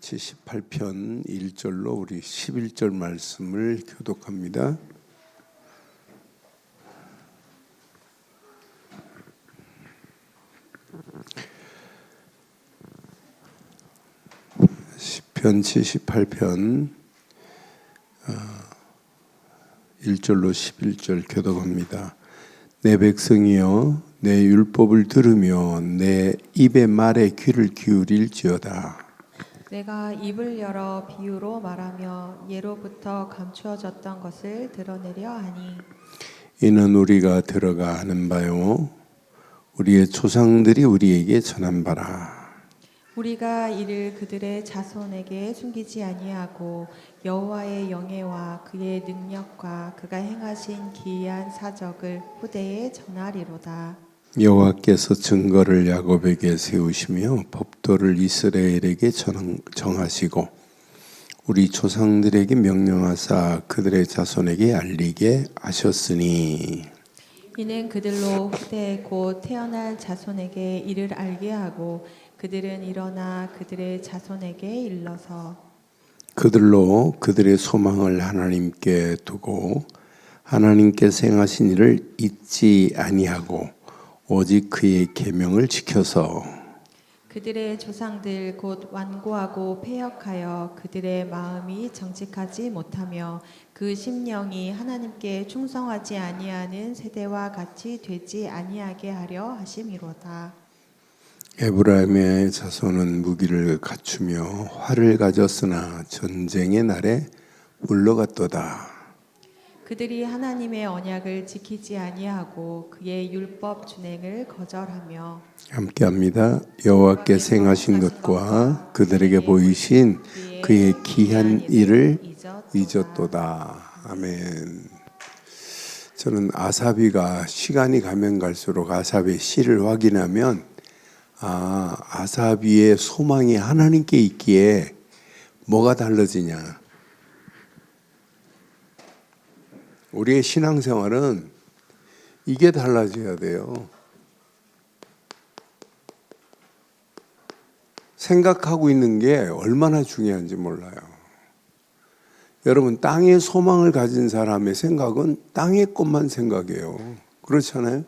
78편 1절로 우리 11절 말씀을 교독합니다. 시편 78편 1절로 11절 교독합니다. 내 백성이여 내 율법을 들으며 내 입의 말에 귀를 기울일지어다. 내가 입을 열어 비유로 말하며 예로부터 감추어졌던 것을 드러내려 하니 이는 우리가 들어가 아는 바요 우리의 조상들이 우리에게 전한 바라. 우리가 이를 그들의 자손에게 숨기지 아니하고 여호와의 영예와 그의 능력과 그가 행하신 기이한 사적을 후대에 전하리로다. 여호와께서 증거를 야곱에게 세우시며 법도를 이스라엘에게 정하시고 우리 조상들에게 명령하사 그들의 자손에게 알리게 하셨으니 이는 그들로 후대 곧 태어날 자손에게 이를 알게 하고 그들은 일어나 그들의 자손에게 일러서 그들로 그들의 소망을 하나님께 두고 하나님께서 행하신 일을 잊지 아니하고 오직 그의 계명을 지켜서 그들의 조상들 곧 완고하고 패역하여 그들의 마음이 정직하지 못하며 그 심령이 하나님께 충성하지 아니하는 세대와 같이 되지 아니하게 하려 하심이로다. 에브라임의 자손은 무기를 갖추며 활을 가졌으나 전쟁의 날에 물러갔도다. 그들이 하나님의 언약을 지키지 아니하고 그의 율법 준행을 거절하며 함께합니다. 여호와께서 행하신 것과 그들에게 보이신 그의 귀한 일을 잊었도다. 아멘. 저는 아사비가 시간이 가면 갈수록 아사비의 시를 확인하면 아사비의 소망이 하나님께 있기에 뭐가 달라지냐. 우리의 신앙생활은 이게 달라져야 돼요. 생각하고 있는 게 얼마나 중요한지 몰라요. 여러분, 땅에 소망을 가진 사람의 생각은 땅의 것만 생각해요. 그렇잖아요?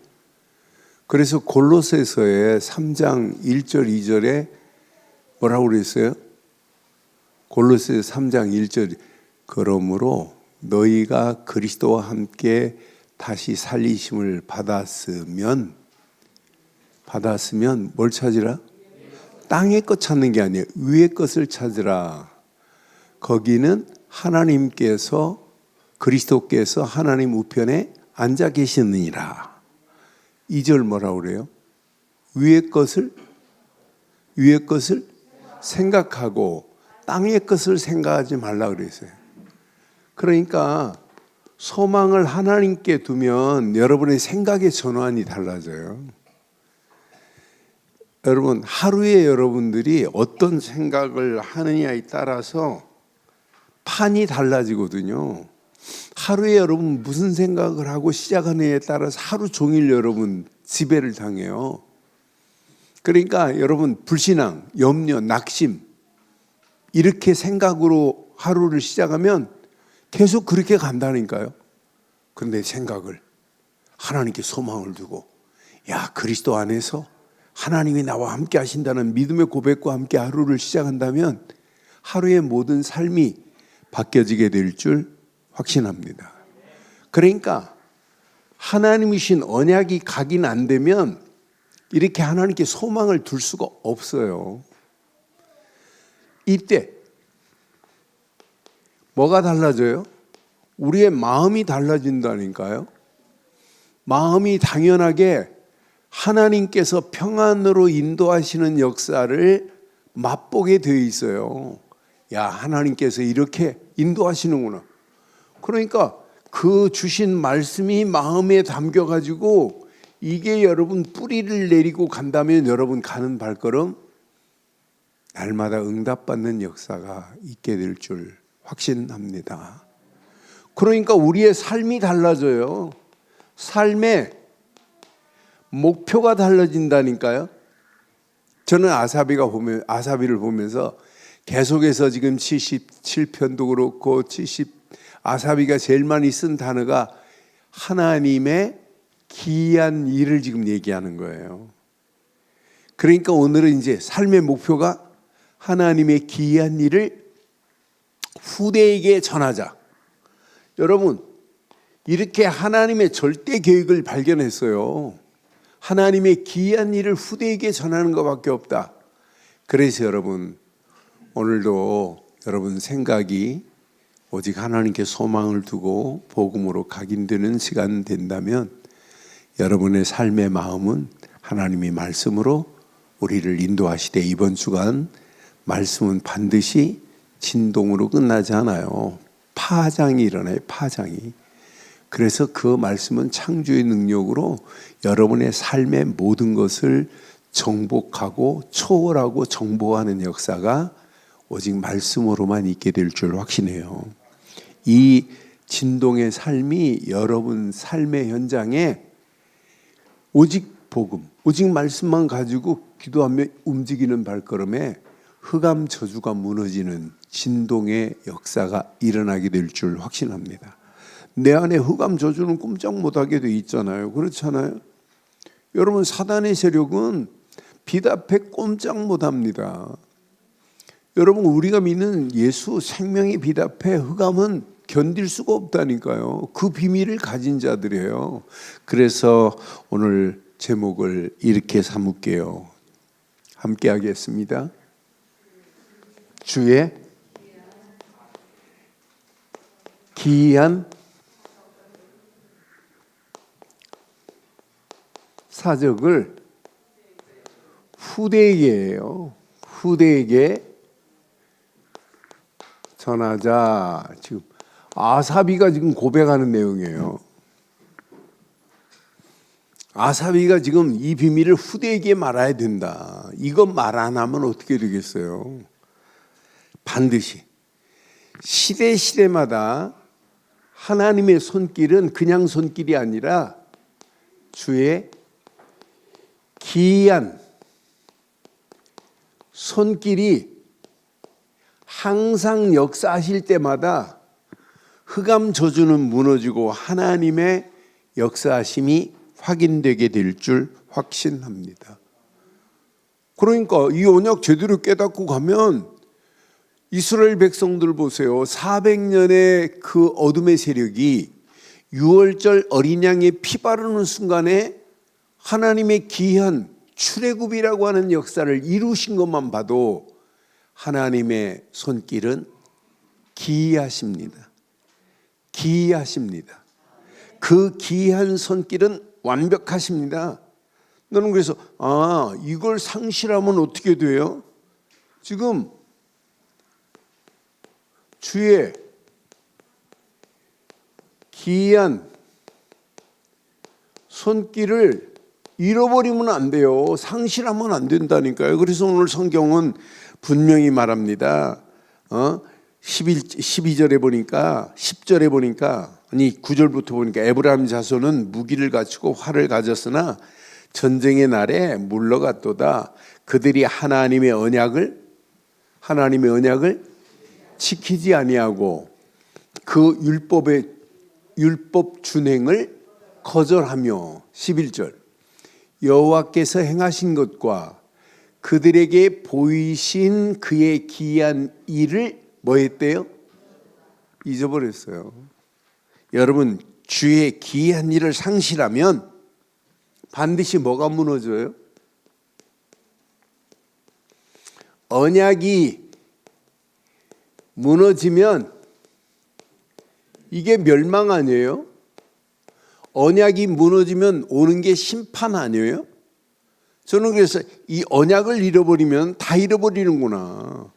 그래서 골로새서의 3장 1절 2절에 뭐라고 그랬어요? 골로새서 3장 1절 그러므로 너희가 그리스도와 함께 다시 살리심을 받았으면 뭘 찾으라? 땅의 것 찾는 게 아니에요. 위의 것을 찾으라. 거기는 하나님께서 그리스도께서 하나님 우편에 앉아 계시느니라. 2절 뭐라고 그래요? 위의 것을 생각하고 땅의 것을 생각하지 말라 그랬어요. 그러니까 소망을 하나님께 두면 여러분의 생각의 전환이 달라져요. 여러분, 하루에 여러분들이 어떤 생각을 하느냐에 따라서 판이 달라지거든요. 하루에 여러분 무슨 생각을 하고 시작하느냐에 따라서 하루 종일 여러분 지배를 당해요. 그러니까 여러분 불신앙, 염려, 낙심 이렇게 생각으로 하루를 시작하면 계속 그렇게 간다니까요. 그런데 생각을 하나님께 소망을 두고 그리스도 안에서 하나님이 나와 함께 하신다는 믿음의 고백과 함께 하루를 시작한다면 하루의 모든 삶이 바뀌어지게 될 줄 확신합니다. 그러니까 하나님이신 언약이 각인 안 되면 이렇게 하나님께 소망을 둘 수가 없어요. 이때 뭐가 달라져요? 우리의 마음이 달라진다니까요. 마음이 당연하게 하나님께서 평안으로 인도하시는 역사를 맛보게 되어 있어요. 하나님께서 이렇게 인도하시는구나. 그러니까 그 주신 말씀이 마음에 담겨가지고 이게 여러분 뿌리를 내리고 간다면 여러분 가는 발걸음 날마다 응답받는 역사가 있게 될 줄 확신합니다. 그러니까 우리의 삶이 달라져요. 삶의 목표가 달라진다니까요. 저는 아사비를 보면서 계속해서 지금 77편도 그렇고 아사비가 제일 많이 쓴 단어가 하나님의 기이한 일을 지금 얘기하는 거예요. 그러니까 오늘은 이제 삶의 목표가 하나님의 기이한 일을 후대에게 전하자. 여러분, 이렇게 하나님의 절대 계획을 발견했어요. 하나님의 기이한 일을 후대에게 전하는 것밖에 없다. 그래서 여러분, 오늘도 여러분 생각이 오직 하나님께 소망을 두고 복음으로 각인되는 시간 된다면 여러분의 삶의 마음은 하나님의 말씀으로 우리를 인도하시되 이번 주간 말씀은 반드시 진동으로 끝나지 않아요. 파장이 일어나요. 파장이. 그래서 그 말씀은 창조의 능력으로 여러분의 삶의 모든 것을 정복하고 초월하고 정보하는 역사가 오직 말씀으로만 있게 될 줄 확신해요. 이 진동의 삶이 여러분 삶의 현장에 오직 복음, 오직 말씀만 가지고 기도하며 움직이는 발걸음에 흑암 저주가 무너지는 진동의 역사가 일어나게 될 줄 확신합니다. 내 안에 흑암 저주는 꼼짝 못하게 돼 있잖아요. 그렇잖아요. 여러분 사단의 세력은 비답해 꼼짝 못합니다. 여러분 우리가 믿는 예수 생명의 비답해 흑암은 견딜 수가 없다니까요. 그 비밀을 가진 자들이에요. 그래서 오늘 제목을 이렇게 삼을게요. 함께 하겠습니다. 주의 기이한 사적을 후대에게요. 후대에게 전하자. 지금 아사비가 지금 고백하는 내용이에요. 아사비가 지금 이 비밀을 후대에게 말해야 된다. 이거 말 안 하면 어떻게 되겠어요? 반드시 시대마다 하나님의 손길은 그냥 손길이 아니라 주의 기이한 손길이 항상 역사하실 때마다 흑암 저주는 무너지고 하나님의 역사하심이 확인되게 될 줄 확신합니다. 그러니까 이 언약 제대로 깨닫고 가면 이스라엘 백성들 보세요. 400년의 그 어둠의 세력이 6월절 어린 양의 피 바르는 순간에 하나님의 기이한 출애굽이라고 하는 역사를 이루신 것만 봐도 하나님의 손길은 기이하십니다. 기이하십니다. 그 기이한 손길은 완벽하십니다. 너는 그래서 이걸 상실하면 어떻게 돼요? 지금 주의 기이한 손길을 잃어버리면 안 돼요. 상실하면 안 된다니까요. 그래서 오늘 성경은 분명히 말합니다. 12절에 보니까 10절에 보니까 아니 9절부터 보니까 에브라임 자손은 무기를 갖추고 활을 가졌으나 전쟁의 날에 물러갔도다. 그들이 하나님의 언약을 지키지 아니하고 그 율법 준행을 거절하며 11절 여호와께서 행하신 것과 그들에게 보이신 그의 기이한 일을 뭐 했대요? 잊어버렸어요. 여러분 주의 기이한 일을 상실하면 반드시 뭐가 무너져요? 언약이 무너지면 이게 멸망 아니에요? 언약이 무너지면 오는 게 심판 아니에요? 저는 그래서 이 언약을 잃어버리면 다 잃어버리는구나.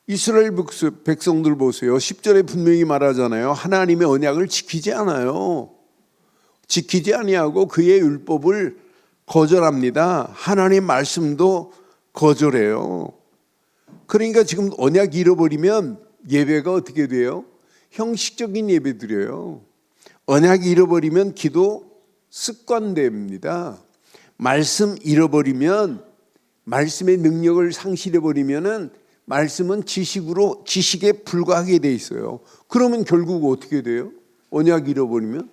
이스라엘 백성들 보세요. 10절에 분명히 말하잖아요. 하나님의 언약을 지키지 않아요. 지키지 아니하고 그의 율법을 거절합니다. 하나님의 말씀도 거절해요. 그러니까 지금 언약 잃어버리면 예배가 어떻게 돼요? 형식적인 예배 드려요. 언약 잃어버리면 기도 습관됩니다. 말씀 잃어버리면 말씀의 능력을 상실해버리면은 말씀은 지식에 불과하게 돼 있어요. 그러면 결국 어떻게 돼요? 언약 잃어버리면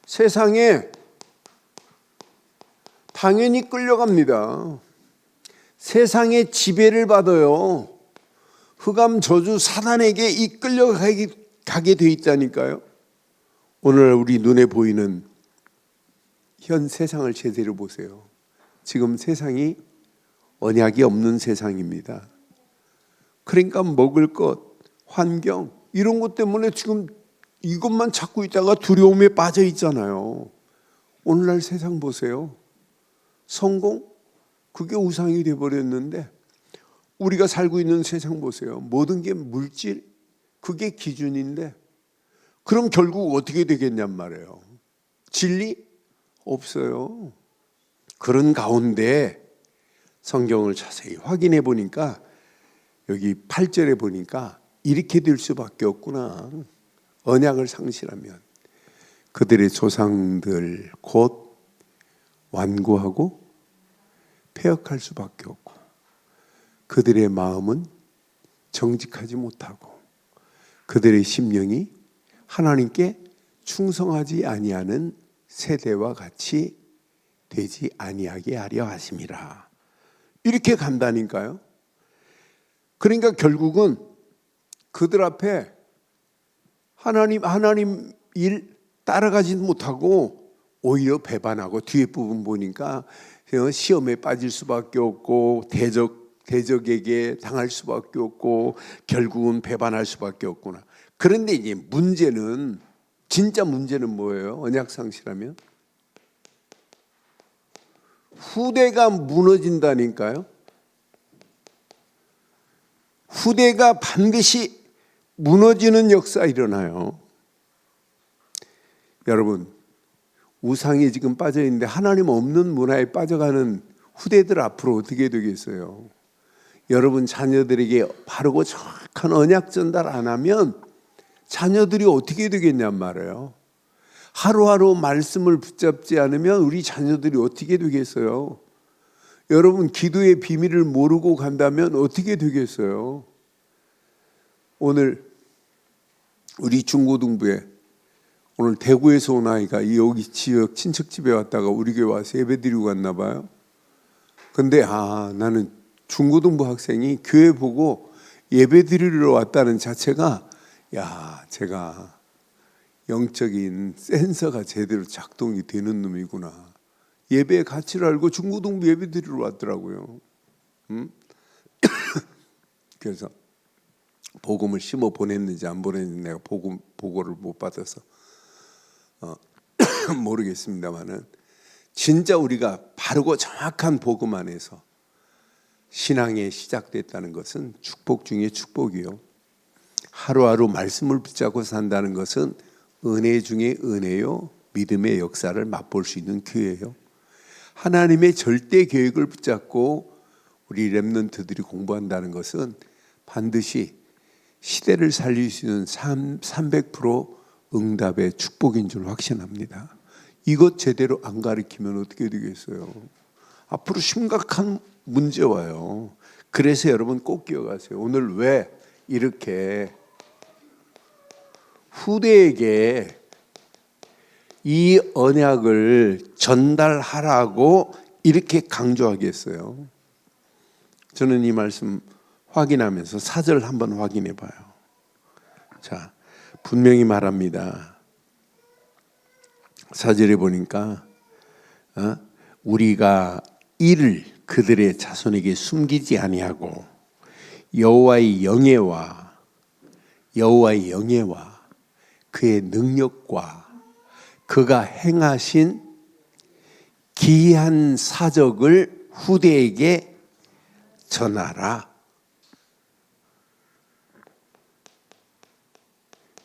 세상에 당연히 끌려갑니다. 세상의 지배를 받아요. 흑암 저주 사단에게 이끌려가게 돼 있다니까요. 오늘 우리 눈에 보이는 현 세상을 제대로 보세요. 지금 세상이 언약이 없는 세상입니다. 그러니까 먹을 것, 환경 이런 것 때문에 지금 이것만 찾고 있다가 두려움에 빠져 있잖아요. 오늘날 세상 보세요. 성공? 그게 우상이 돼버렸는데 우리가 살고 있는 세상 보세요. 모든 게 물질? 그게 기준인데 그럼 결국 어떻게 되겠냔 말이에요. 진리? 없어요. 그런 가운데 성경을 자세히 확인해 보니까 여기 8절에 보니까 이렇게 될 수밖에 없구나. 언약을 상실하면 그들의 조상들 곧 완고하고 폐역할 수밖에 없고 그들의 마음은 정직하지 못하고 그들의 심령이 하나님께 충성하지 아니하는 세대와 같이 되지 아니하게 하려 하심이라. 이렇게 간다니까요. 그러니까 결국은 그들 앞에 하나님 일 따라가지 못하고 오히려 배반하고 뒤에 부분 보니까 시험에 빠질 수밖에 없고 대적에게 당할 수밖에 없고 결국은 배반할 수밖에 없구나. 그런데 이제 진짜 문제는 뭐예요? 언약 상실하면 후대가 무너진다니까요. 후대가 반드시 무너지는 역사 일어나요. 여러분, 우상이 지금 빠져 있는데 하나님 없는 문화에 빠져가는 후대들 앞으로 어떻게 되겠어요? 여러분 자녀들에게 바르고 정확한 언약 전달 안 하면 자녀들이 어떻게 되겠냔 말이에요. 하루하루 말씀을 붙잡지 않으면 우리 자녀들이 어떻게 되겠어요? 여러분 기도의 비밀을 모르고 간다면 어떻게 되겠어요? 오늘 우리 중고등부에 오늘 대구에서 온 아이가 여기 지역 친척집에 왔다가 우리 교회 와서 예배 드리고 갔나 봐요. 근데 나는 중고등부 학생이 교회 보고 예배 드리러 왔다는 자체가 제가 영적인 센서가 제대로 작동이 되는 놈이구나. 예배의 가치를 알고 중고등부 예배 드리러 왔더라고요. 그래서 복음을 심어 보냈는지 안 보냈는지 내가 보고를 못 받아서 모르겠습니다만은 진짜 우리가 바르고 정확한 복음 안에서 신앙이 시작됐다는 것은 축복 중에 축복이요. 하루하루 말씀을 붙잡고 산다는 것은 은혜 중에 은혜요. 믿음의 역사를 맛볼 수 있는 기회예요. 하나님의 절대 계획을 붙잡고 우리 렘넌트들이 공부한다는 것은 반드시 시대를 살릴 수 있는 300% 응답의 축복인 줄 확신합니다. 이것 제대로 안 가르치면 어떻게 되겠어요? 앞으로 심각한 문제 와요. 그래서 여러분 꼭 기억하세요. 오늘 왜 이렇게 후대에게 이 언약을 전달하라고 이렇게 강조하겠어요? 저는 이 말씀 확인하면서 4절 한번 확인해 봐요. 자, 분명히 말합니다. 4절에 보니까 우리가 이를 그들의 자손에게 숨기지 아니하고 여호와의 영예와 그의 능력과 그가 행하신 기이한 사적을 후대에게 전하라.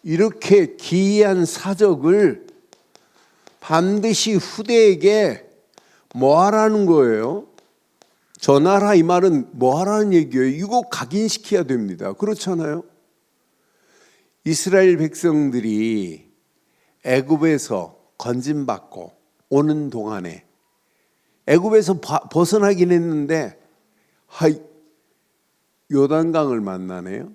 이렇게 기이한 사적을 반드시 후대에게 뭐 하라는 거예요? 전하라 이 말은 뭐 하라는 얘기예요? 이거 각인시켜야 됩니다. 그렇잖아요? 이스라엘 백성들이 애굽에서 건짐받고 오는 동안에 애굽에서 벗어나긴 했는데 요단강을 만나네요.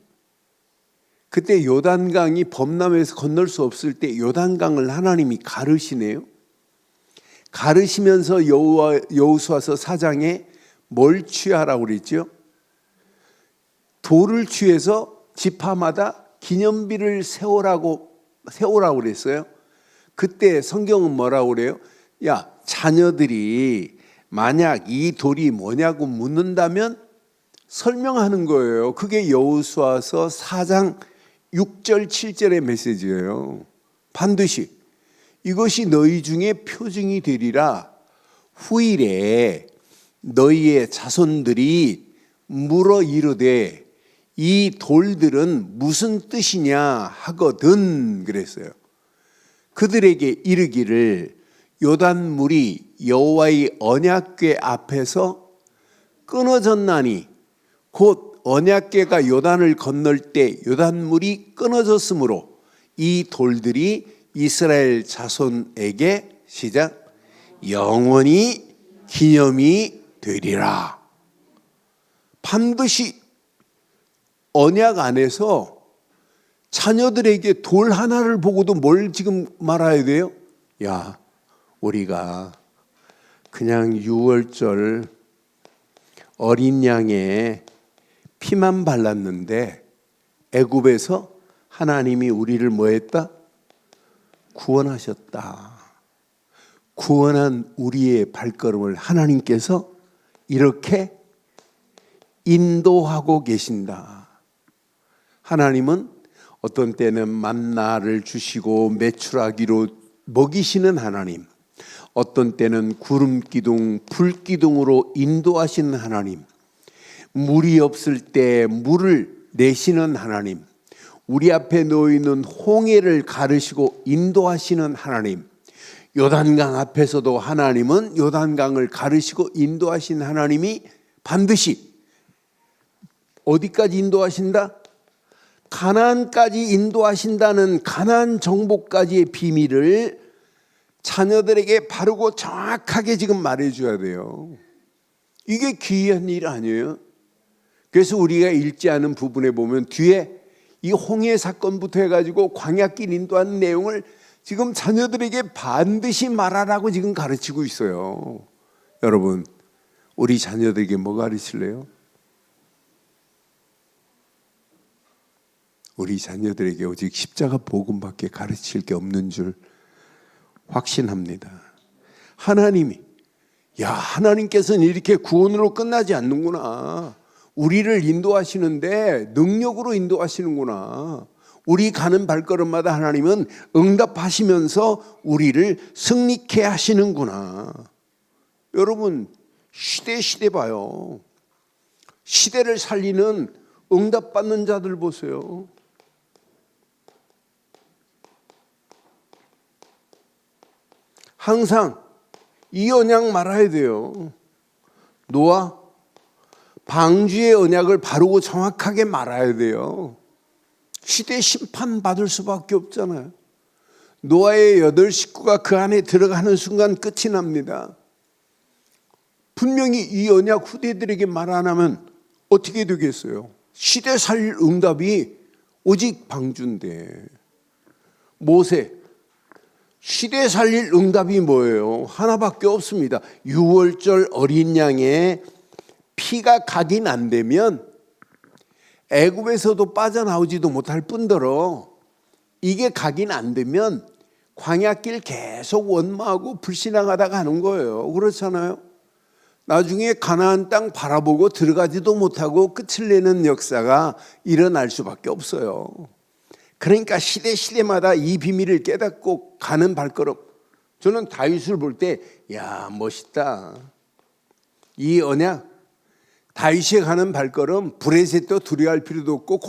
그때 요단강이 범람해서 건널 수 없을 때 요단강을 하나님이 가르시네요. 가르시면서 여호수아서 4장에 뭘 취하라고 그랬죠? 돌을 취해서 지파마다 기념비를 세우라고 그랬어요. 그때 성경은 뭐라고 그래요? 야, 자녀들이 만약 이 돌이 뭐냐고 묻는다면 설명하는 거예요. 그게 여호수아서 4장 6절 7절의 메시지예요. 반드시 이것이 너희 중에 표징이 되리라. 후일에 너희의 자손들이 물어 이르되 이 돌들은 무슨 뜻이냐 하거든 그랬어요. 그들에게 이르기를 요단물이 여호와의 언약궤 앞에서 끊어졌나니 곧 언약궤가 요단을 건널 때 요단물이 끊어졌으므로 이 돌들이 이스라엘 자손에게 시작 영원히 기념이 되리라. 반드시 언약 안에서 자녀들에게 돌 하나를 보고도 뭘 지금 말아야 돼요? 야, 우리가 그냥 유월절 어린 양의 피만 발랐는데 애굽에서 하나님이 우리를 뭐 했다? 구원하셨다. 구원한 우리의 발걸음을 하나님께서 이렇게 인도하고 계신다. 하나님은 어떤 때는 만나를 주시고 메추라기로 먹이시는 하나님, 어떤 때는 구름기둥, 불기둥으로 인도하시는 하나님, 물이 없을 때 물을 내시는 하나님, 우리 앞에 놓이는 홍해를 가르시고 인도하시는 하나님, 요단강 앞에서도 하나님은 요단강을 가르시고 인도하신 하나님이 반드시 어디까지 인도하신다? 가나안까지 인도하신다는 가나안 정복까지의 비밀을 자녀들에게 바르고 정확하게 지금 말해줘야 돼요. 이게 귀한 일 아니에요? 그래서 우리가 읽지 않은 부분에 보면 뒤에 이 홍해 사건부터 해가지고 광야길 인도하는 내용을 지금 자녀들에게 반드시 말하라고 지금 가르치고 있어요. 여러분, 우리 자녀들에게 뭐 가르칠래요? 우리 자녀들에게 오직 십자가 복음밖에 가르칠 게 없는 줄 확신합니다. 하나님께서는 이렇게 구원으로 끝나지 않는구나. 우리를 인도하시는데 능력으로 인도하시는구나. 우리 가는 발걸음마다 하나님은 응답하시면서 우리를 승리케 하시는구나. 여러분, 시대 봐요. 시대를 살리는 응답받는 자들 보세요. 항상 이 언약 말아야 돼요. 노아, 방주의 언약을 바르고 정확하게 말아야 돼요. 시대 심판 받을 수밖에 없잖아요. 노아의 8 식구가 그 안에 들어가는 순간 끝이 납니다. 분명히 이 언약 후대들에게 말 안 하면 어떻게 되겠어요? 시대 살릴 응답이 오직 방주인데. 모세, 시대 살릴 응답이 뭐예요? 하나밖에 없습니다. 유월절 어린 양의 피가 각인 안 되면 애굽에서도 빠져나오지도 못할 뿐더러 이게 각인 안 되면 광야길 계속 원망하고 불신앙하다 가는 거예요. 그렇잖아요? 나중에 가나안 땅 바라보고 들어가지도 못하고 끝을 내는 역사가 일어날 수밖에 없어요. 그러니까 시대마다 이 비밀을 깨닫고 가는 발걸음. 저는 다윗을 볼 때 야, 멋있다. 이 언약, 다윗이 가는 발걸음, 브레셋도 두려워할 필요도 없고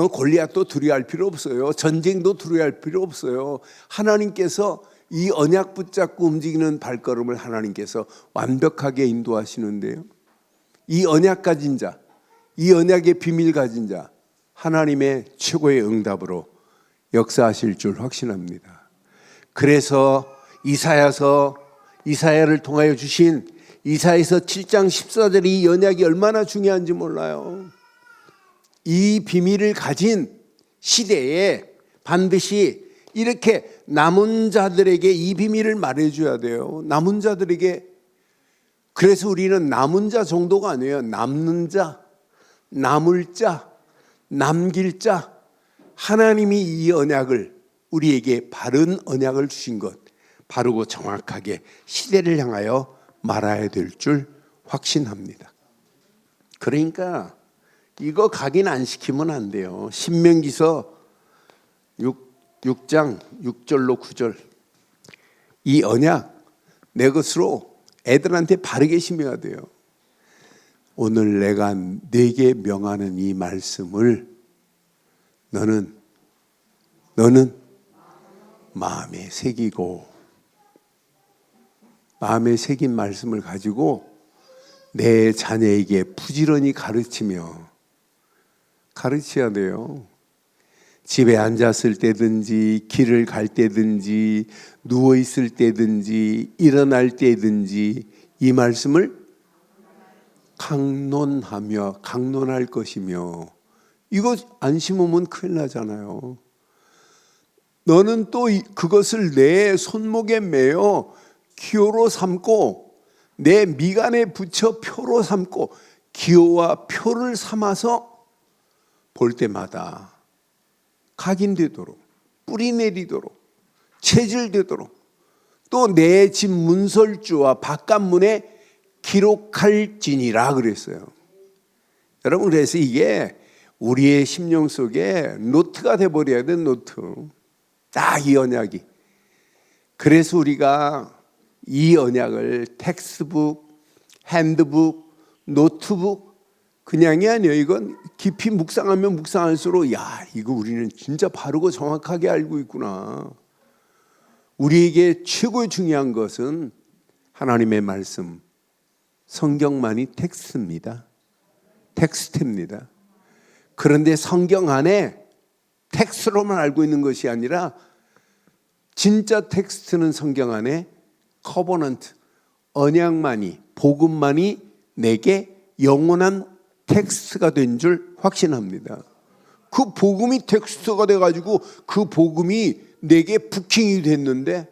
골리앗도 두려워할 필요 없어요. 전쟁도 두려워할 필요 없어요. 하나님께서 이 언약 붙잡고 움직이는 발걸음을 하나님께서 완벽하게 인도하시는데요. 이 언약 가진 자, 이 언약의 비밀 가진 자, 하나님의 최고의 응답으로 역사하실 줄 확신합니다. 그래서 이사야를 통하여 주신 이사야서 7장 14절 이 언약이 얼마나 중요한지 몰라요. 이 비밀을 가진 시대에 반드시 이렇게 남은 자들에게 이 비밀을 말해줘야 돼요. 남은 자들에게. 그래서 우리는 남은 자 정도가 아니에요. 남는 자, 남을 자, 남길 자. 하나님이 이 언약을, 우리에게 바른 언약을 주신 것, 바르고 정확하게 시대를 향하여 말아야 될 줄 확신합니다. 그러니까 이거 각인 안 시키면 안 돼요. 신명기서 6장 6절로 9절. 이 언약 내 것으로 애들한테 바르게 심어야 돼요. 오늘 내가 네게 명하는 이 말씀을 너는 마음에 새기고, 마음에 새긴 말씀을 가지고 내 자녀에게 부지런히 가르쳐야 돼요. 집에 앉았을 때든지 길을 갈 때든지 누워 있을 때든지 일어날 때든지 이 말씀을 강론할 것이며, 이거 안 심으면 큰일 나잖아요. 너는 또 그것을 내 손목에 매어 기호로 삼고 내 미간에 붙여 표로 삼고, 기호와 표를 삼아서 볼 때마다 각인되도록, 뿌리 내리도록, 체질되도록, 또 내 집 문설주와 바깥문에 기록할지니라 그랬어요. 여러분, 그래서 이게 우리의 심령 속에 노트가 돼버려야 돼. 노트. 딱 이 언약이. 그래서 우리가 이 언약을 텍스트북, 핸드북, 노트북, 그냥이 아니에요. 이건 깊이 묵상하면 묵상할수록, 야, 이거 우리는 진짜 바르고 정확하게 알고 있구나. 우리에게 최고 중요한 것은 하나님의 말씀, 성경만이 텍스트입니다. 텍스트입니다. 그런데 성경 안에 텍스트로만 알고 있는 것이 아니라 진짜 텍스트는 성경 안에 커버넌트, 언약만이, 복음만이 내게 영원한 텍스트가 된 줄 확신합니다. 그 복음이 텍스트가 돼가지고 그 복음이 내게 부킹이 됐는데,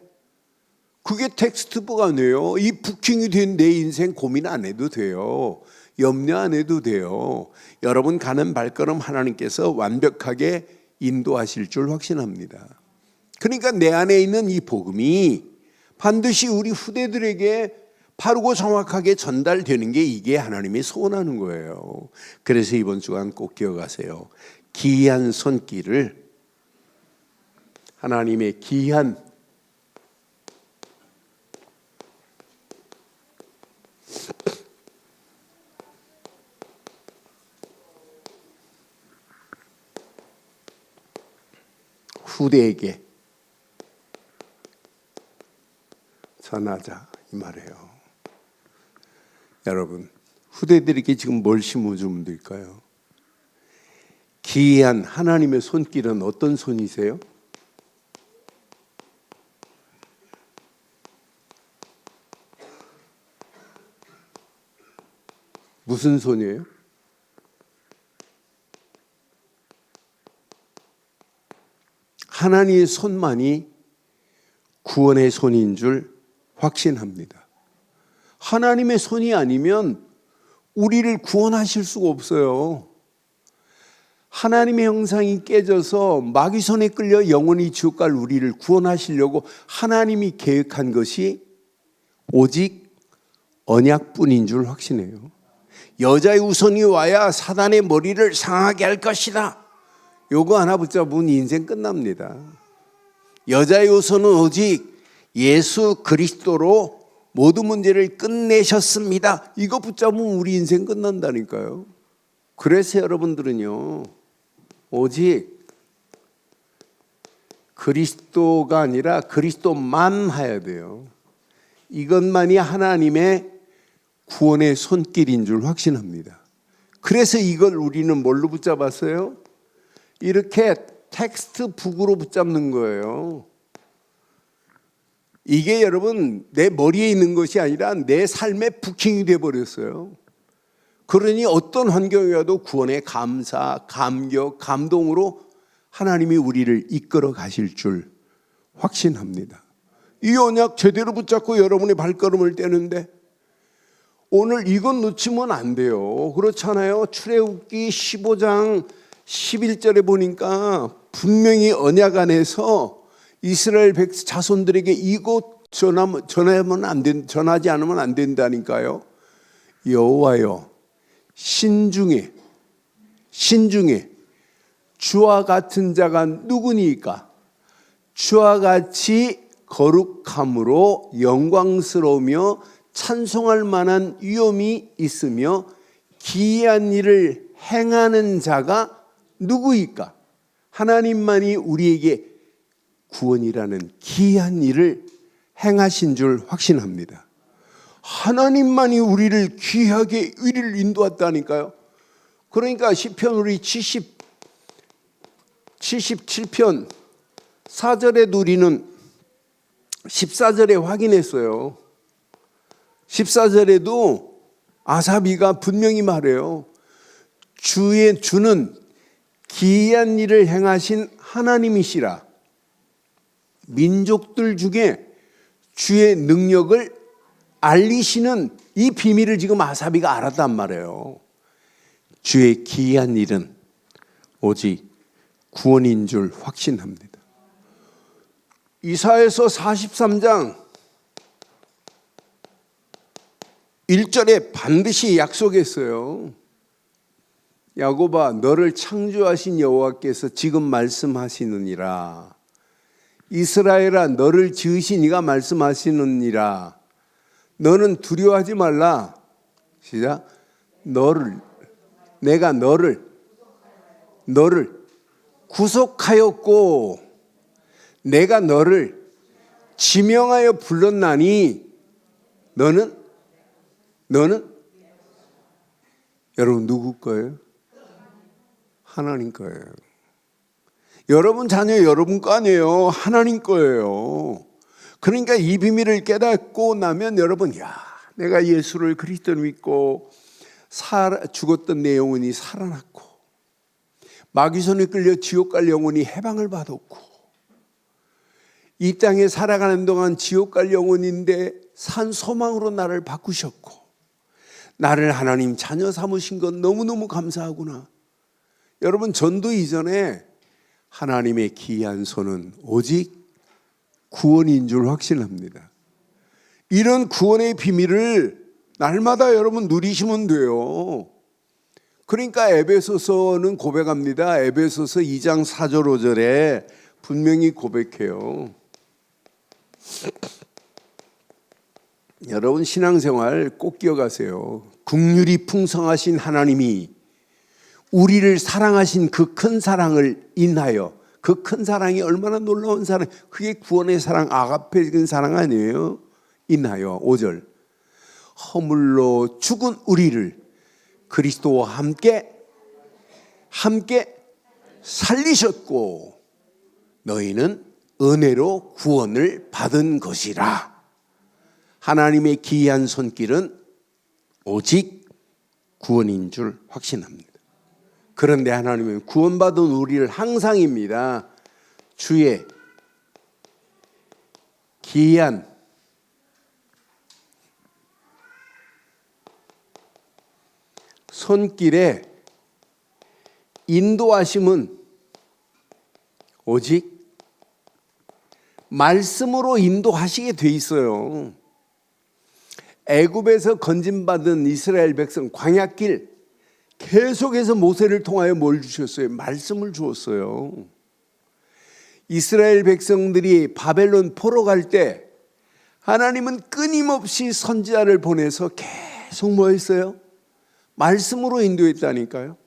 그게 텍스트북 아니에요. 이 부킹이 된 내 인생 고민 안 해도 돼요. 염려 안 해도 돼요. 여러분 가는 발걸음 하나님께서 완벽하게 인도하실 줄 확신합니다. 그러니까 내 안에 있는 이 복음이 반드시 우리 후대들에게 바르고 정확하게 전달되는 게, 이게 하나님이 소원하는 거예요. 그래서 이번 주간 꼭 기억하세요. 기이한 손길을, 하나님의 기이한 후대에게 전하자, 이 말이에요. 여러분, 후대들에게 지금 뭘 심어주면 될까요? 기이한 하나님의 손길은 어떤 손이세요? 무슨 손이에요? 하나님의 손만이 구원의 손인 줄 확신합니다. 하나님의 손이 아니면 우리를 구원하실 수가 없어요. 하나님의 형상이 깨져서 마귀 손에 끌려 영원히 지옥 갈 우리를 구원하시려고 하나님이 계획한 것이 오직 언약뿐인 줄 확신해요. 여자의 우선이 와야 사단의 머리를 상하게 할 것이다. 요거 하나 붙잡으면 인생 끝납니다. 여자의 우선은 오직 예수 그리스도로 모든 문제를 끝내셨습니다. 이거 붙잡으면 우리 인생 끝난다니까요. 그래서 여러분들은요, 오직 그리스도가 아니라 그리스도만 해야 돼요. 이것만이 하나님의 구원의 손길인 줄 확신합니다. 그래서 이걸 우리는 뭘로 붙잡았어요? 이렇게 텍스트북으로 붙잡는 거예요. 이게 여러분 내 머리에 있는 것이 아니라 내 삶의 부킹이 되어버렸어요. 그러니 어떤 환경이 와도 구원의 감사, 감격, 감동으로 하나님이 우리를 이끌어 가실 줄 확신합니다. 이 언약 제대로 붙잡고 여러분의 발걸음을 떼는데 오늘 이건 놓치면 안 돼요. 그렇잖아요. 출애굽기 15장 11절에 보니까 분명히 언약 안에서 이스라엘 자손들에게 이곳 전하지 않으면 안 된다니까요. 여호와여 신중에 주와 같은 자가 누구니까? 주와 같이 거룩함으로 영광스러우며 찬송할 만한 위엄이 있으며 기이한 일을 행하는 자가 누구이까? 하나님만이 우리에게 구원이라는 기이한 일을 행하신 줄 확신합니다. 하나님만이 우리를 귀하게 의를 인도했다니까요. 그러니까 시편 우리 77편 4절에 우리는 14절에 확인했어요. 14절에도 아사비가 분명히 말해요. 주는 기이한 일을 행하신 하나님이시라. 민족들 중에 주의 능력을 알리시는 이 비밀을 지금 아사비가 알았단 말이에요. 주의 기이한 일은 오직 구원인 줄 확신합니다. 이사야서 43장 1절에 반드시 약속했어요. 야곱아 너를 창조하신 여호와께서 지금 말씀하시느니라. 이스라엘아 너를 지으신 이가 말씀하시느니라. 너는 두려워하지 말라. 시작. 내가 너를 구속하였고 내가 너를 지명하여 불렀나니 너는 여러분 누구 거예요? 하나님 거예요. 여러분 자녀 여러분 거 아니에요. 하나님 거예요. 그러니까 이 비밀을 깨닫고 나면 여러분 내가 예수를 그리스도를 믿고 죽었던 내 영혼이 살아났고 마귀 손에 끌려 지옥 갈 영혼이 해방을 받았고 이 땅에 살아가는 동안 지옥 갈 영혼인데 산 소망으로 나를 바꾸셨고 나를 하나님 자녀 삼으신 건 너무너무 감사하구나. 여러분 전도 이전에 하나님의 기이한 손은 오직 구원인 줄 확신합니다. 이런 구원의 비밀을 날마다 여러분 누리시면 돼요. 그러니까 에베소서는 고백합니다. 에베소서 2장 4절 5절에 분명히 고백해요. 여러분 신앙생활 꼭 기억하세요. 긍휼이 풍성하신 하나님이 우리를 사랑하신 그 큰 사랑을 인하여 그 큰 사랑이 얼마나 놀라운 사랑, 그게 구원의 사랑, 아가페적인 사랑 아니에요? 인하여 5절 허물로 죽은 우리를 그리스도와 함께 살리셨고 너희는 은혜로 구원을 받은 것이라. 하나님의 기이한 손길은 오직 구원인 줄 확신합니다. 그런데 하나님은 구원받은 우리를 항상입니다. 주의 기이한 손길에 인도하심은 오직 말씀으로 인도하시게 돼 있어요. 애굽에서 건진받은 이스라엘 백성 광야길 계속해서 모세를 통하여 뭘 주셨어요? 말씀을 주었어요. 이스라엘 백성들이 바벨론 포로 갈 때 하나님은 끊임없이 선지자를 보내서 계속 뭐 했어요? 말씀으로 인도했다니까요.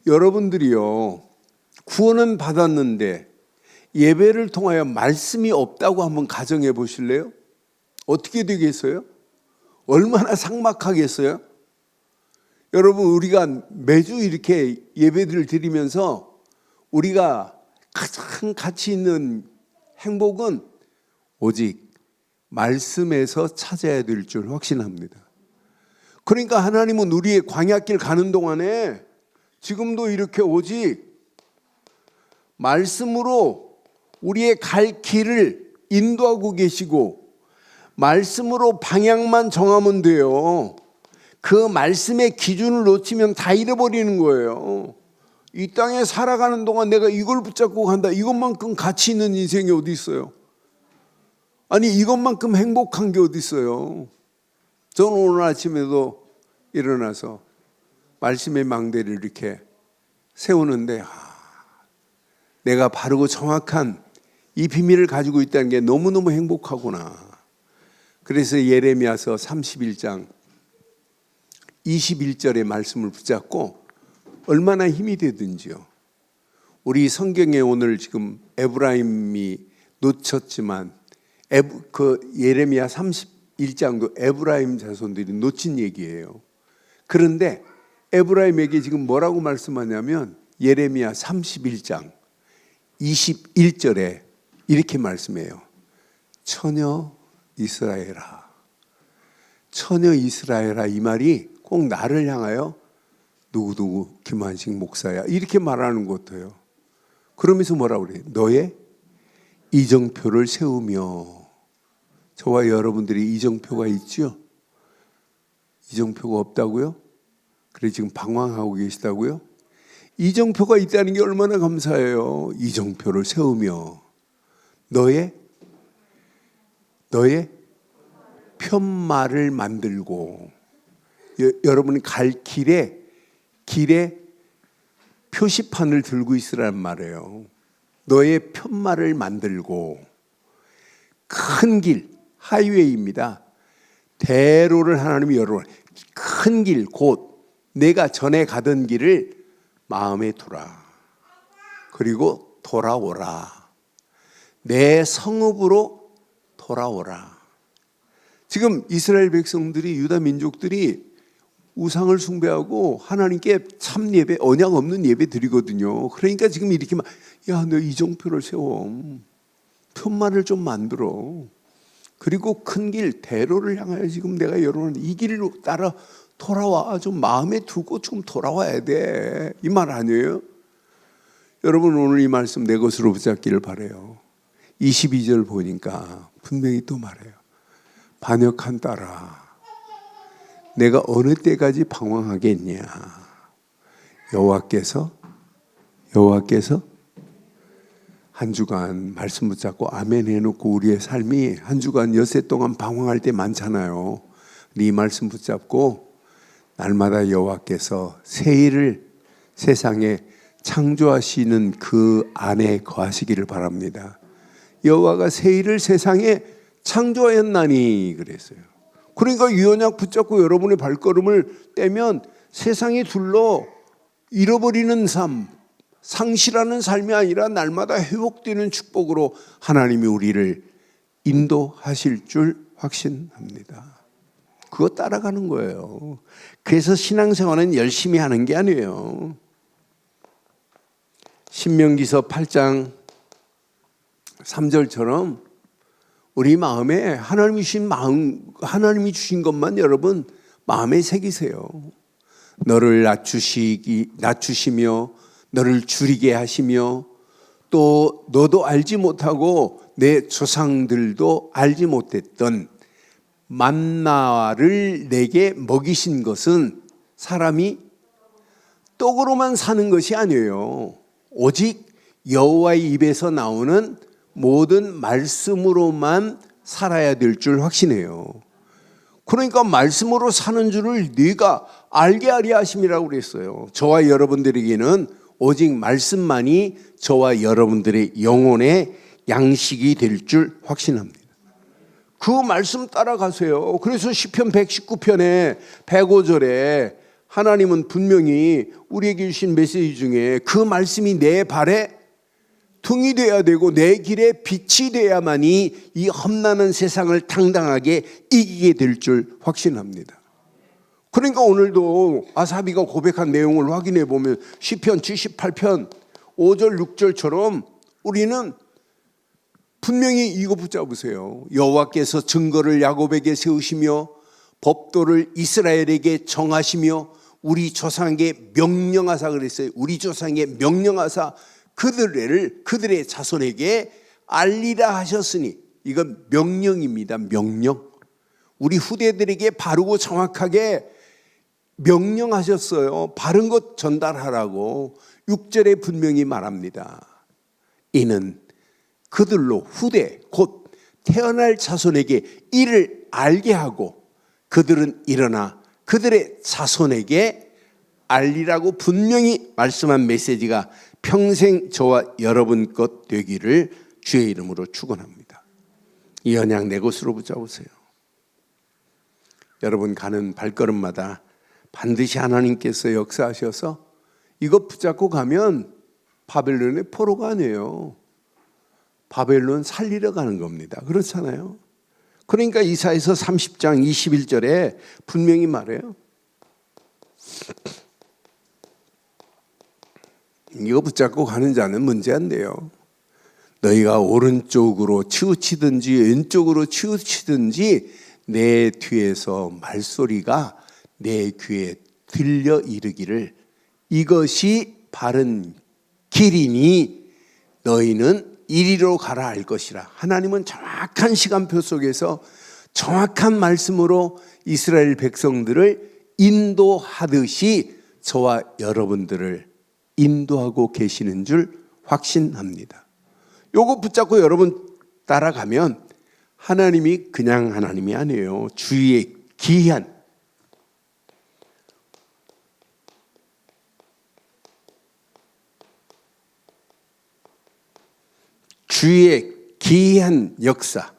여러분들이요 구원은 받았는데 예배를 통하여 말씀이 없다고 한번 가정해 보실래요? 어떻게 되겠어요? 얼마나 삭막하겠어요? 여러분 우리가 매주 이렇게 예배들을 드리면서 우리가 가장 가치 있는 행복은 오직 말씀에서 찾아야 될 줄 확신합니다. 그러니까 하나님은 우리의 광야길 가는 동안에 지금도 이렇게 오직 말씀으로 우리의 갈 길을 인도하고 계시고 말씀으로 방향만 정하면 돼요. 그 말씀의 기준을 놓치면 다 잃어버리는 거예요. 이 땅에 살아가는 동안 내가 이걸 붙잡고 간다. 이것만큼 가치 있는 인생이 어디 있어요? 아니 이것만큼 행복한 게 어디 있어요? 저는 오늘 아침에도 일어나서 말씀의 망대를 이렇게 세우는데 내가 바르고 정확한 이 비밀을 가지고 있다는 게 너무너무 행복하구나. 그래서 예레미야서 31장 21절의 말씀을 붙잡고 얼마나 힘이 되든지요. 우리 성경에 오늘 지금 에브라임이 놓쳤지만 그 예레미야 31장도 에브라임 자손들이 놓친 얘기예요. 그런데 에브라임에게 지금 뭐라고 말씀하냐면 예레미야 31장 21절에 이렇게 말씀해요. 처녀 이스라엘아, 처녀 이스라엘아, 이 말이 꼭 나를 향하여 누구누구 김한식 목사야 이렇게 말하는 것 같아요. 그러면서 뭐라고 그래요? 너의 이정표를 세우며. 저와 여러분들이 이정표가 있죠? 이정표가 없다고요? 그래 지금 방황하고 계시다고요? 이정표가 있다는 게 얼마나 감사해요. 이정표를 세우며 너의 편말을 만들고. 여러분이 갈 길에 표시판을 들고 있으란 말이에요. 너의 편말을 만들고. 큰 길, 하이웨이입니다. 대로를 하나님이 열어. 큰 길, 곧 내가 전에 가던 길을 마음에 두라. 그리고 돌아오라. 내 성읍으로 돌아오라. 지금 이스라엘 백성들이, 유다 민족들이 우상을 숭배하고 하나님께 참 예배, 언약 없는 예배 드리거든요. 그러니까 지금 이렇게 막, 야, 너 이정표를 세워. 편말을 좀 만들어. 그리고 큰 길, 대로를 향하여 지금 내가 열어놓은 이 길로 따라 돌아와. 좀 마음에 두고 좀 돌아와야 돼. 이 말 아니에요? 여러분 오늘 이 말씀 내 것으로 붙잡기를 바라요. 22절 보니까 분명히 또 말해요. 반역한 딸아, 내가 어느 때까지 방황하겠냐. 여호와께서 한 주간 말씀 붙잡고 아멘 해놓고 우리의 삶이 한 주간 엿새 동안 방황할 때 많잖아요. 이 말씀 붙잡고 날마다 여호와께서 새 일을 세상에 창조하시는 그 안에 거하시기를 바랍니다. 여호와가 새 일을 세상에 창조하였나니 그랬어요. 그러니까 유언약 붙잡고 여러분의 발걸음을 떼면 세상이 둘러 잃어버리는 삶, 상실하는 삶이 아니라 날마다 회복되는 축복으로 하나님이 우리를 인도하실 줄 확신합니다. 그거 따라가는 거예요. 그래서 신앙생활은 열심히 하는 게 아니에요. 신명기서 8장 3절처럼 우리 마음에 하나님이 주신 것만 여러분 마음에 새기세요. 너를 낮추시며 너를 줄이게 하시며 또 너도 알지 못하고 내 조상들도 알지 못했던 만나를 내게 먹이신 것은 사람이 떡으로만 사는 것이 아니에요. 오직 여호와의 입에서 나오는 모든 말씀으로만 살아야 될 줄 확신해요. 그러니까 말씀으로 사는 줄을 네가 알게 하려 하심이라고 그랬어요. 저와 여러분들에게는 오직 말씀만이 저와 여러분들의 영혼의 양식이 될 줄 확신합니다. 그 말씀 따라가세요. 그래서 시편 119편에 105절에 하나님은 분명히 우리에게 주신 메시지 중에 그 말씀이 내 발에 등이 돼야 되고 내 길에 빛이 돼야만이 이 험난한 세상을 당당하게 이기게 될 줄 확신합니다. 그러니까 오늘도 아사비가 고백한 내용을 확인해 보면 시편 78편 5절 6절처럼 우리는 분명히 이거 붙잡으세요. 여호와께서 증거를 야곱에게 세우시며 법도를 이스라엘에게 정하시며 우리 조상에게 명령하사 그랬어요. 우리 조상에게 명령하사 그들의 자손에게 알리라 하셨으니, 이건 명령입니다. 명령. 우리 후대들에게 바르고 정확하게 명령하셨어요. 바른 것 전달하라고 6절에 분명히 말합니다. 이는 그들로 후대 곧 태어날 자손에게 이를 알게 하고 그들은 일어나 그들의 자손에게 알리라고 분명히 말씀한 메시지가 평생 저와 여러분 것 되기를 주의 이름으로 축원합니다. 이 언약 내 것으로 붙잡으세요. 여러분 가는 발걸음마다 반드시 하나님께서 역사하셔서 이거 붙잡고 가면 바벨론의 포로가 아니에요. 바벨론 살리러 가는 겁니다. 그렇잖아요. 그러니까 이사야서 30장 21절에 분명히 말해요. 이거 붙잡고 가는 자는 문제 안 돼요. 너희가 오른쪽으로 치우치든지 왼쪽으로 치우치든지 내 뒤에서 말소리가 내 귀에 들려 이르기를 이것이 바른 길이니 너희는 이리로 가라 할 것이라. 하나님은 정확한 시간표 속에서 정확한 말씀으로 이스라엘 백성들을 인도하듯이 저와 여러분들을 인도하고 계시는 줄 확신합니다. 요거 붙잡고 여러분 따라가면 하나님이 그냥 하나님이 아니에요. 주의 기한 주의 기이한 역사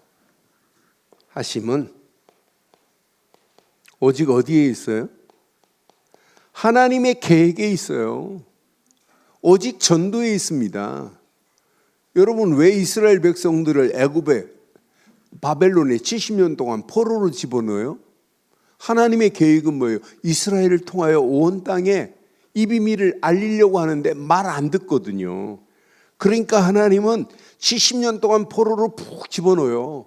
하심은 오직 어디에 있어요? 하나님의 계획에 있어요. 오직 전도에 있습니다. 여러분 왜 이스라엘 백성들을 애굽에 바벨론에 70년 동안 포로로 집어넣어요? 하나님의 계획은 뭐예요? 이스라엘을 통하여 온 땅에 이 비밀을 알리려고 하는데 말 안 듣거든요. 그러니까 하나님은 70년 동안 포로로 푹 집어넣어요.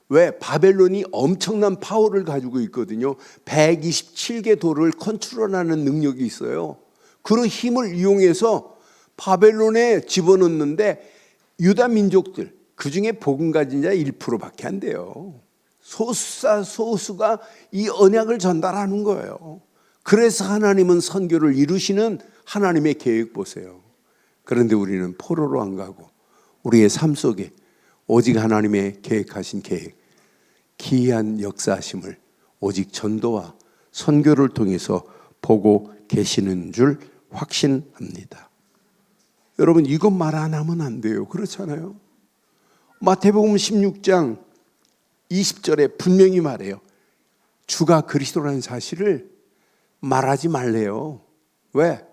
왜? 바벨론이 엄청난 파워를 가지고 있거든요. 127개 도를 컨트롤하는 능력이 있어요. 그런 힘을 이용해서 바벨론에 집어넣는데 유다 민족들, 그중에 복음 가진 자 1%밖에 안 돼요. 소수가 이 언약을 전달하는 거예요. 그래서 하나님은 선교를 이루시는 하나님의 계획 보세요. 그런데 우리는 포로로 안 가고 우리의 삶 속에 오직 하나님의 계획하신 계획, 기이한 역사하심을 오직 전도와 선교를 통해서 보고 계시는 줄 확신합니다. 여러분 이것 말 안 하면 안 돼요. 그렇잖아요. 마태복음 16장 20절에 분명히 말해요. 주가 그리스도라는 사실을 말하지 말래요. 왜?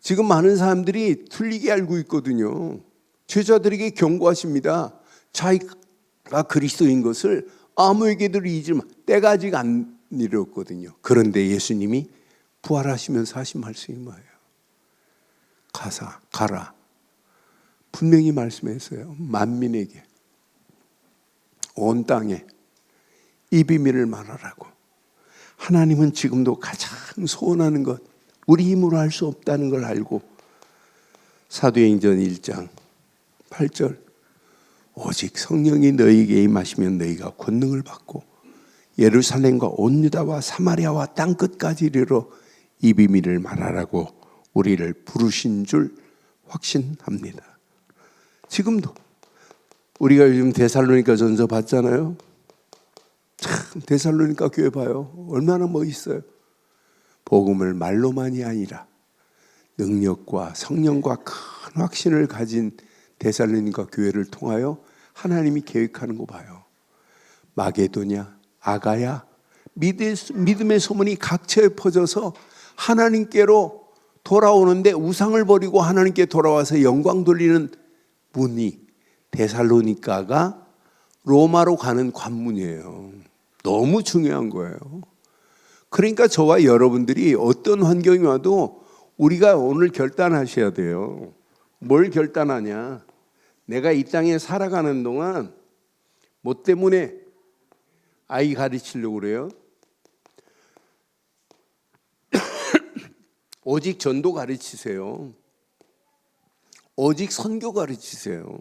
지금 많은 사람들이 틀리게 알고 있거든요. 제자들에게 경고하십니다. 자기가 그리스도인 것을 아무에게도 이르지 마. 때가 아직 안 이르렀거든요. 그런데 예수님이 부활하시면서 하신 말씀이 뭐예요? 가라. 분명히 말씀했어요. 만민에게, 온 땅에 이 비밀을 말하라고. 하나님은 지금도 가장 소원하는 것, 우리 힘으로 할 수 없다는 걸 알고 사도행전 1장 8절 오직 성령이 너희에게 임하시면 너희가 권능을 받고 예루살렘과 온 유다와 사마리아와 땅끝까지 이르러 이 비밀을 말하라고 우리를 부르신 줄 확신합니다. 지금도 우리가 요즘 데살로니가 전서 봤잖아요. 참 데살로니가 교회 봐요. 얼마나 멋있어요. 복음을 말로만이 아니라 능력과 성령과 큰 확신을 가진 데살로니가 교회를 통하여 하나님이 계획하는 거 봐요. 마게도냐, 아가야, 믿음의 소문이 각처에 퍼져서 하나님께로 돌아오는데 우상을 버리고 하나님께 돌아와서 영광 돌리는 문이 데살로니가가 로마로 가는 관문이에요. 너무 중요한 거예요. 그러니까 저와 여러분들이 어떤 환경이 와도 우리가 오늘 결단하셔야 돼요. 뭘 결단하냐? 내가 이 땅에 살아가는 동안 뭐 때문에 아이 가르치려고 그래요? 오직 전도 가르치세요. 오직 선교 가르치세요.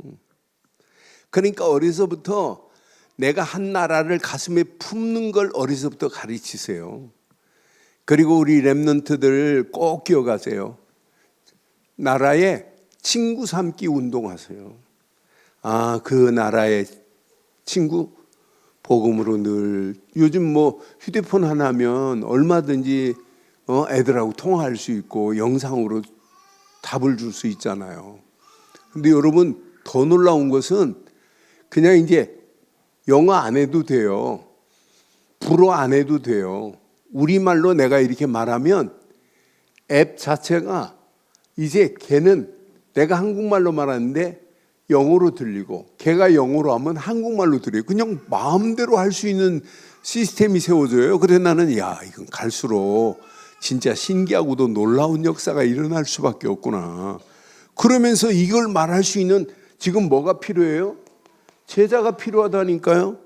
그러니까 어려서부터 내가 한 나라를 가슴에 품는 걸 어려서부터 가르치세요. 그리고 우리 렘넌트들 꼭 기억하세요. 나라에 친구 삼기 운동하세요. 아, 그 나라의 친구 복음으로 늘 요즘 뭐 휴대폰 하나면 얼마든지 애들하고 통화할 수 있고 영상으로 답을 줄 수 있잖아요. 근데 여러분 더 놀라운 것은 그냥 이제 영어 안 해도 돼요. 불어 안 해도 돼요. 우리말로 내가 이렇게 말하면 앱 자체가 이제 걔는 내가 한국말로 말하는데 영어로 들리고 걔가 영어로 하면 한국말로 들려요. 그냥 마음대로 할 수 있는 시스템이 세워져요. 그래서 나는 야, 이건 갈수록 진짜 신기하고도 놀라운 역사가 일어날 수밖에 없구나. 그러면서 이걸 말할 수 있는 지금 뭐가 필요해요? 제자가 필요하다니까요.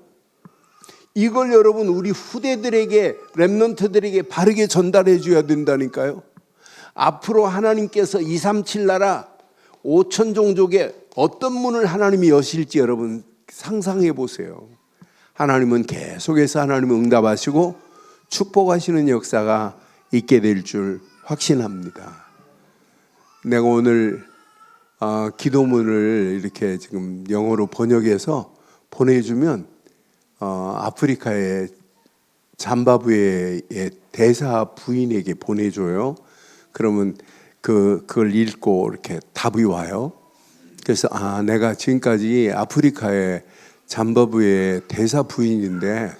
이걸 여러분 우리 후대들에게 렘넌트들에게 바르게 전달해 줘야 된다니까요. 앞으로 하나님께서 237 나라 5천 종족에 어떤 문을 하나님이 여실지 여러분 상상해 보세요. 하나님은 계속해서 하나님은 응답하시고 축복하시는 역사가 있게 될 줄 확신합니다. 내가 오늘 기도문을 이렇게 지금 영어로 번역해서 보내주면 아프리카의 잠바부의 대사 부인에게 보내줘요. 그러면 그걸 읽고 이렇게 답이 와요. 그래서 내가 지금까지 아프리카의 잠바부의 대사 부인인데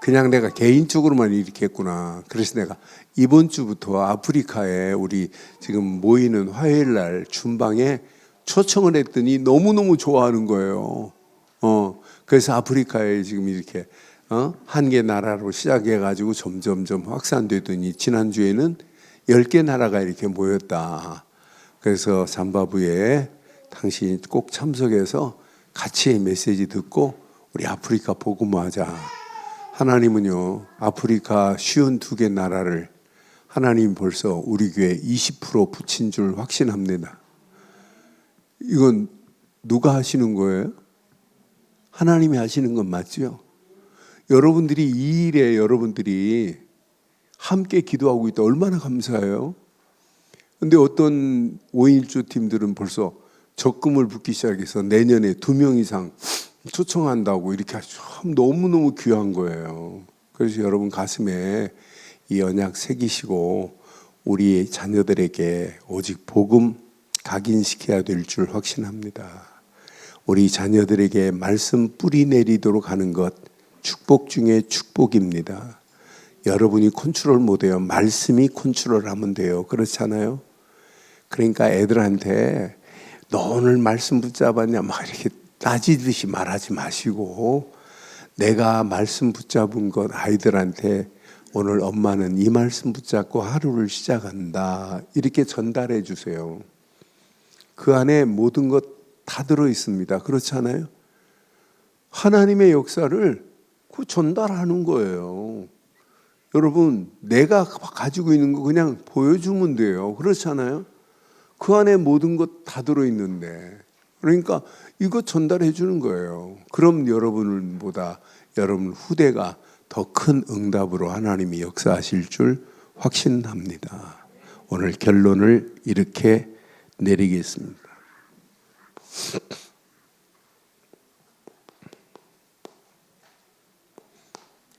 그냥 내가 개인적으로만 이렇게 했구나. 그래서 내가 이번 주부터 아프리카에 우리 지금 모이는 화요일 날 준방에 초청을 했더니 너무너무 좋아하는 거예요. 그래서 아프리카에 지금 이렇게 한 개 나라로 시작해가지고 점점점 확산되더니 지난주에는 10개 나라가 이렇게 모였다. 그래서 잠바부에 당신이 꼭 참석해서 같이 메시지 듣고 우리 아프리카 복음화하자. 하나님은요 아프리카 52개 나라를 하나님 벌써 우리 교회 20% 붙인 줄 확신합니다. 이건 누가 하시는 거예요? 하나님이 하시는 건 맞죠? 여러분들이 이 일에 여러분들이 함께 기도하고 있다. 얼마나 감사해요. 근데 어떤 5.1조 팀들은 벌써 적금을 붓기 시작해서 내년에 2명 이상 초청한다고 이렇게 참 너무너무 귀한 거예요. 그래서 여러분 가슴에 이 언약 새기시고 우리 자녀들에게 오직 복음 각인시켜야 될 줄 확신합니다. 우리 자녀들에게 말씀 뿌리 내리도록 하는 것 축복 중에 축복입니다. 여러분이 컨트롤 못해요. 말씀이 컨트롤하면 돼요. 그렇잖아요. 그러니까 애들한테 너 오늘 말씀 붙잡았냐 막 이렇게 따지듯이 말하지 마시고 내가 말씀 붙잡은 것 아이들한테 오늘 엄마는 이 말씀 붙잡고 하루를 시작한다 이렇게 전달해 주세요. 그 안에 모든 것 다 들어 있습니다. 그렇지 않아요? 하나님의 역사를 그 전달하는 거예요. 여러분 내가 가지고 있는 거 그냥 보여주면 돼요. 그렇지 않아요? 그 안에 모든 것 다 들어있는데 그러니까 이거 전달해 주는 거예요. 그럼 여러분보다 여러분 후대가 더 큰 응답으로 하나님이 역사하실 줄 확신합니다. 오늘 결론을 이렇게 내리겠습니다.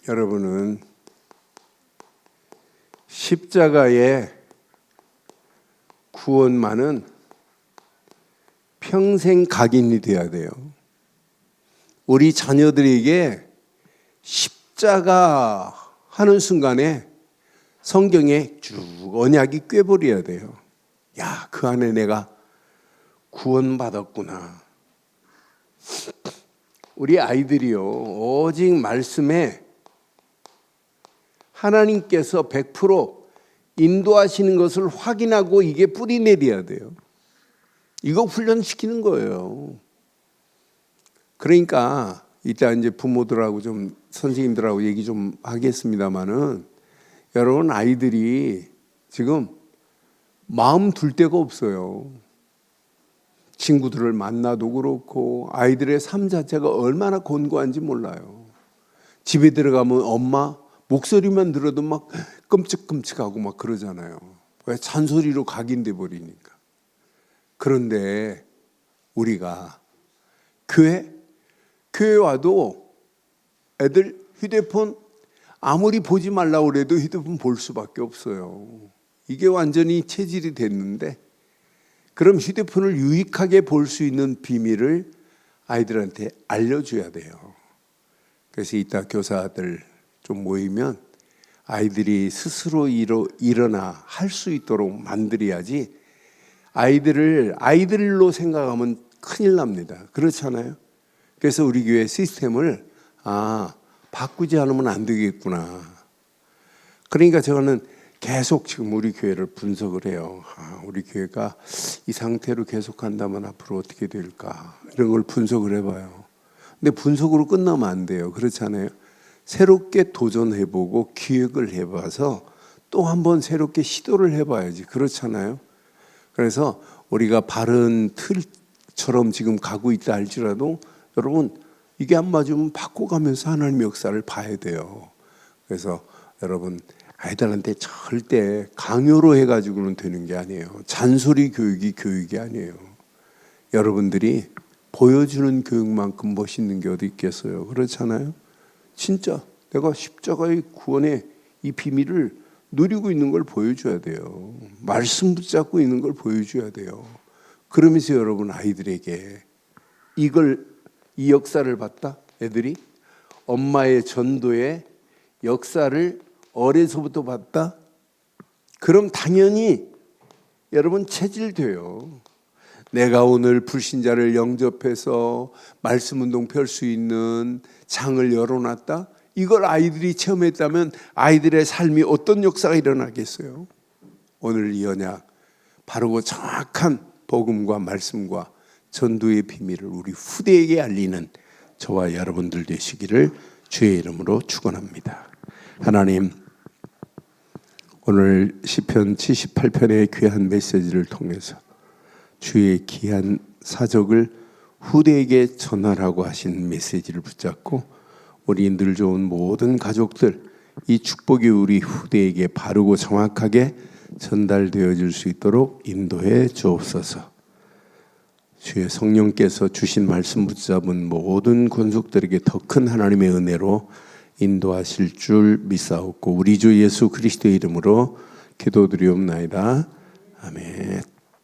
여러분은 십자가의 구원만은 평생 각인이 돼야 돼요. 우리 자녀들에게 십자가 하는 순간에 성경에 쭉 언약이 꿰버려야 돼요. 야, 그 안에 내가 구원받았구나. 우리 아이들이요, 오직 말씀에 하나님께서 100% 인도하시는 것을 확인하고 이게 뿌리 내려야 돼요. 이거 훈련시키는 거예요. 그러니까 이따 이제 부모들하고 좀 선생님들하고 얘기 좀 하겠습니다만은 여러분 아이들이 지금 마음 둘 데가 없어요. 친구들을 만나도 그렇고 아이들의 삶 자체가 얼마나 곤고한지 몰라요. 집에 들어가면 엄마 목소리만 들어도 막 끔찍끔찍하고 막 그러잖아요. 왜? 잔소리로 각인돼 버리니까. 그런데 우리가 교회 와도 애들 휴대폰 아무리 보지 말라고 그래도 휴대폰 볼 수밖에 없어요. 이게 완전히 체질이 됐는데, 그럼 휴대폰을 유익하게 볼 수 있는 비밀을 아이들한테 알려줘야 돼요. 그래서 이따 교사들 좀 모이면 아이들이 스스로 일어나 할 수 있도록 만들어야지, 아이들로 생각하면 큰일 납니다. 그렇잖아요. 그래서 우리 교회 시스템을 바꾸지 않으면 안 되겠구나. 그러니까 저는 계속 지금 우리 교회를 분석을 해요. 우리 교회가 이 상태로 계속 간다면 앞으로 어떻게 될까, 이런 걸 분석을 해봐요. 근데 분석으로 끝나면 안 돼요. 그렇잖아요. 새롭게 도전해보고 기획을 해봐서 또 한번 새롭게 시도를 해봐야지. 그렇잖아요. 그래서 우리가 바른 틀처럼 지금 가고 있다 할지라도 여러분, 이게 안 맞으면 바꿔가면서 하나님의 역사를 봐야 돼요. 그래서 여러분, 아이들한테 절대 강요로 해가지고는 되는 게 아니에요. 잔소리 교육이 아니에요. 여러분들이 보여주는 교육만큼 멋있는 게 어디 있겠어요. 그렇잖아요. 진짜 내가 십자가의 구원의 이 비밀을 누리고 있는 걸 보여줘야 돼요. 말씀 붙잡고 있는 걸 보여줘야 돼요. 그러면서 여러분, 아이들에게 이 역사를 봤다? 애들이 엄마의 전도의 역사를 어려서부터 봤다? 그럼 당연히 여러분 체질돼요. 내가 오늘 불신자를 영접해서 말씀운동 펼 수 있는 장을 열어놨다? 이걸 아이들이 체험했다면 아이들의 삶이 어떤 역사가 일어나겠어요? 오늘 이 언약, 바르고 정확한 복음과 말씀과 전도의 비밀을 우리 후대에게 알리는 저와 여러분들 되시기를 주의 이름으로 축원합니다. 하나님, 오늘 시편 78편의 귀한 메시지를 통해서 주의 귀한 사적을 후대에게 전하라고 하신 메시지를 붙잡고 우리 늘 좋은 모든 가족들, 이 축복이 우리 후대에게 바르고 정확하게 전달되어질 수 있도록 인도해 주옵소서. 주의 성령께서 주신 말씀 붙잡은 모든 권속들에게 더 큰 하나님의 은혜로 인도하실 줄 믿사옵고 우리 주 예수 그리스도의 이름으로 기도드리옵나이다. 아멘.